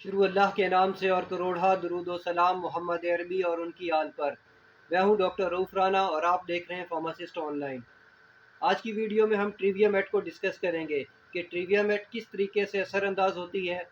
शुरू अल्लाह के नाम से और करोड़ा दरूद व सलाम मोहम्मद अरबी और उनकी आल पर। मैं हूं डॉक्टर रऊफ़ राना और आप देख रहे हैं फार्मासिस्ट ऑनलाइन। आज की वीडियो में हम ट्रिविया मेट को डिस्कस करेंगे कि ट्रिविया मेट किस तरीके से असरअंदाज होती है,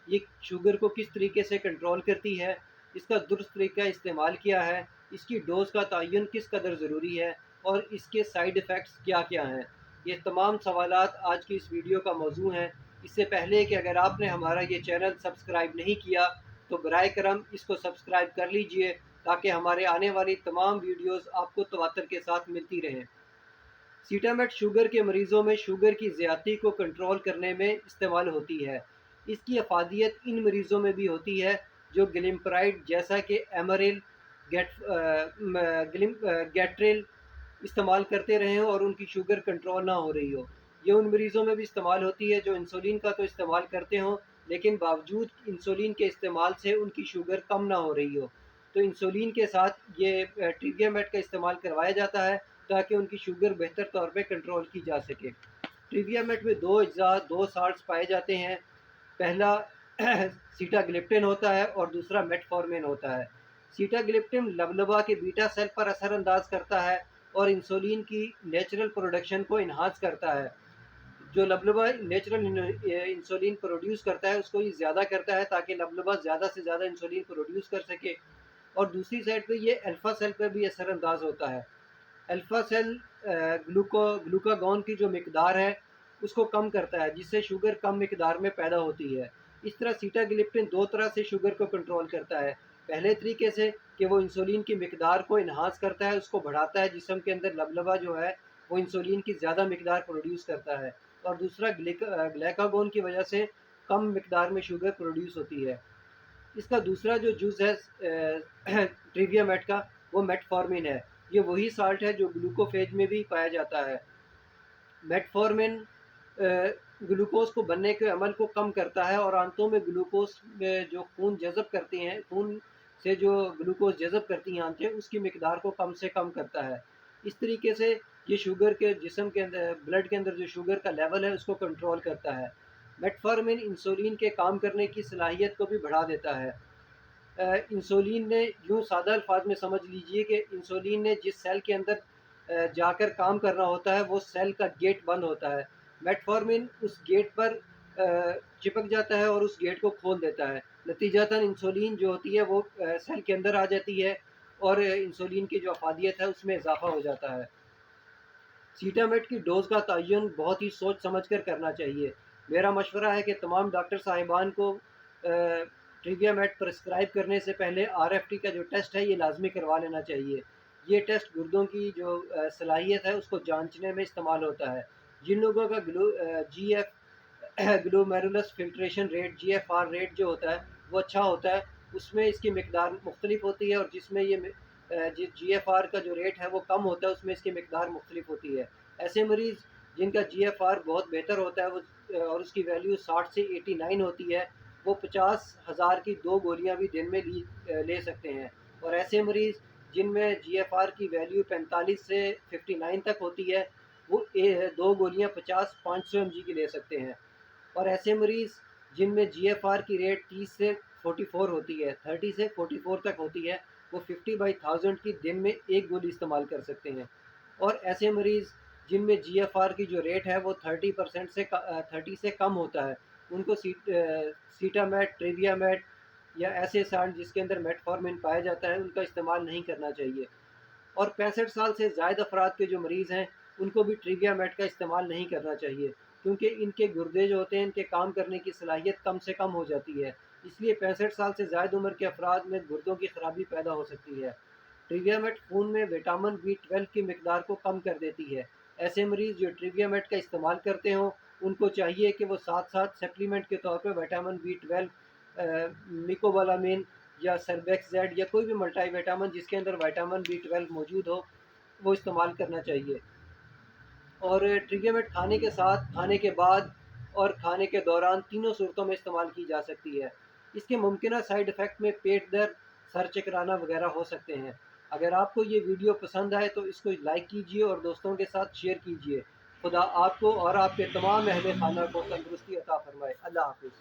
ये शुगर को किस तरीके से कंट्रोल करती है, इसका दुरुस्त तरीका इस्तेमाल क्या है, इसकी डोज़ का तयन किस कदर ज़रूरी है और इसके साइड इफ़ेक्ट्स क्या क्या हैं। ये तमाम सवालात आज की इस वीडियो का मौजू हैं। इससे पहले कि अगर आपने हमारा ये चैनल सब्सक्राइब नहीं किया तो बराए करम इसको सब्सक्राइब कर लीजिए ताकि हमारे आने वाली तमाम वीडियोस आपको तवातर के साथ मिलती रहें। सीटामेट शुगर के मरीज़ों में शुगर की ज़्यादती को कंट्रोल करने में इस्तेमाल होती है। इसकी अफादियत इन मरीज़ों में भी होती है जो ग्लिम्पराइड जैसा कि एमरिल गैट्रिल इस्तेमाल करते रहे हों और उनकी शुगर कंट्रोल ना हो रही हो। ये उन मरीज़ों में भी इस्तेमाल होती है जो इंसुलिन का तो इस्तेमाल करते हों, लेकिन बावजूद इंसुलिन के इस्तेमाल से उनकी शुगर कम ना हो रही हो। तो इंसुलिन के साथ ये ट्रिवियामेट का इस्तेमाल करवाया जाता है ताकि उनकी शुगर बेहतर तौर पे कंट्रोल की जा सके। ट्रिवियामेट में 2 अज्जा, 2 साल्ट्स पाए जाते हैं। पहला सीटाग्लिप्टिन होता है और दूसरा मेटफॉर्मिन होता है। सीटाग्लिप्टिन लबलबा के बीटा सेल पर असरअंदाज करता है और इंसुलिन की नेचुरल प्रोडक्शन को इन्हांस करता है। जो लबलबा नेचुरल इंसुलिन प्रोड्यूस करता है उसको ये ज़्यादा करता है ताकि लबलबा ज़्यादा से ज़्यादा इंसुलिन प्रोड्यूस कर सके। और दूसरी साइड पे ये अल्फ़ा सेल पर भी असरअंदाज होता है। अल्फ़ा सेल ग्लूकागॉन की जो मिकदार है उसको कम करता है जिससे शुगर कम मिकदार में पैदा होती है। इस तरह सीटाग्लिप्टिन 2 तरह से शुगर को कंट्रोल करता है। पहले तरीके से कि वो इंसुलिन की मिकदार को इन्हांस करता है, उसको बढ़ाता है, जिस्म के अंदर लबलबा जो है वो इंसुलिन की ज़्यादा मिकदार प्रोड्यूस करता है। और दूसरा ग्लूकागॉन की वजह से कम मिकदार में शुगर प्रोड्यूस होती है। इसका दूसरा जो जूस है ट्रिवियामेट का, वो मेटफॉर्मिन है। ये वही साल्ट है जो ग्लूकोफेज में भी पाया जाता है। मेटफॉर्मिन ग्लूकोज को बनने के अमल को कम करता है और आंतों में ग्लूकोज में जो खून जज़ब करती हैं, खून से जो ग्लूकोज जज़ब करती हैं आंतें, उसकी मिकदार को कम से कम करता है। इस तरीके से ये शुगर के जिस्म के अंदर, ब्लड के अंदर जो शुगर का लेवल है उसको कंट्रोल करता है। मेटफॉर्मिन इंसुलिन के काम करने की सलाहियत को भी बढ़ा देता है। इंसुलिन ने, यूँ सादा अल्फाज में समझ लीजिए कि इंसुलिन ने जिस सेल के अंदर जाकर काम करना होता है वो सेल का गेट बंद होता है। मेटफॉर्मिन उस गेट पर चिपक जाता है और उस गेट को खोल देता है। नतीजतन इंसुलिन जो होती है वो सेल के अंदर आ जाती है और इंसुलिन की जो अफादियत है उसमें इजाफा हो जाता है। सीटामेट की डोज़ का तयन बहुत ही सोच समझ कर करना चाहिए। मेरा मशवरा है कि तमाम डॉक्टर साहिबान को ट्रिवियामेट प्रिस्क्राइब करने से पहले आरएफटी का जो टेस्ट है ये लाजमी करवा लेना चाहिए। ये टेस्ट गुर्दों की जो सलाहियत है उसको जांचने में इस्तेमाल होता है। जिन लोगों का GF glomerulus filtration rate, GFR rate जो होता है वो अच्छा होता है, उसमें इसकी मिकदार मुख्तलिफ होती है और जिसमें ये जीएफआर का जो रेट है वो कम होता है उसमें इसकी मिकदार मुख्तलिफ होती है। ऐसे मरीज़ जिनका जीएफआर बहुत बेहतर होता है वो और उसकी वैल्यू 60 से 89 होती है, वो 50,000 की 2 गोलियाँ भी दिन में ले सकते हैं। और ऐसे मरीज़ जिनमें जीएफआर की वैल्यू 45 से 59 तक होती है, वो 2 गोलियाँ 50-500 एमजी की ले सकते हैं। और ऐसे मरीज़ जिनमें जीएफआर की रेट 30 से 44 होती है, 30 से 44 तक होती है, वो 50/1000 की दिन में 1 गोली इस्तेमाल कर सकते हैं। और ऐसे मरीज़ जिनमें जीएफआर की जो रेट है वो 30% से 30 से कम होता है, उनको सीटामेट, ट्रिवियामेट या ऐसे साल्ट जिसके अंदर मेटफॉर्मिन पाया जाता है उनका इस्तेमाल नहीं करना चाहिए। और 65 साल से ज़ायद अफराद के जो मरीज़ हैं उनको भी ट्रिवियामेट का इस्तेमाल नहीं करना चाहिए क्योंकि इनके गुर्दे जो होते हैं इनके काम करने की सलाहियत कम से कम हो जाती है। इसलिए 65 साल से ज़ायद उम्र के अफराद में गुर्दों की खराबी पैदा हो सकती है। ट्रिवियामेट खून में विटामिन बी 12 की मिकदार को कम कर देती है। ऐसे मरीज़ जो ट्रिवियामेट का इस्तेमाल करते हों उनको चाहिए कि वो साथ साथ सप्लीमेंट के तौर पर विटामिन बी 12, मिकोबालामिन या सर्बेक्सेड या कोई भी मल्टीविटामिन जिसके अंदर विटामिन बी 12 मौजूद हो वो इस्तेमाल करना चाहिए। और ट्रिवियामेट खाने के साथ, खाने के बाद और खाने के दौरान तीनों सूरतों में इस्तेमाल की जा सकती है। इसके मुमकिन साइड इफ़ेक्ट में पेट दर्द, सर चकराना वगैरह हो सकते हैं। अगर आपको ये वीडियो पसंद आए तो इसको लाइक कीजिए और दोस्तों के साथ शेयर कीजिए। खुदा आपको और आपके तमाम अहले खाना को तंदुरुस्ती अता फ़रमाए। अल्लाह हाफ़िज़।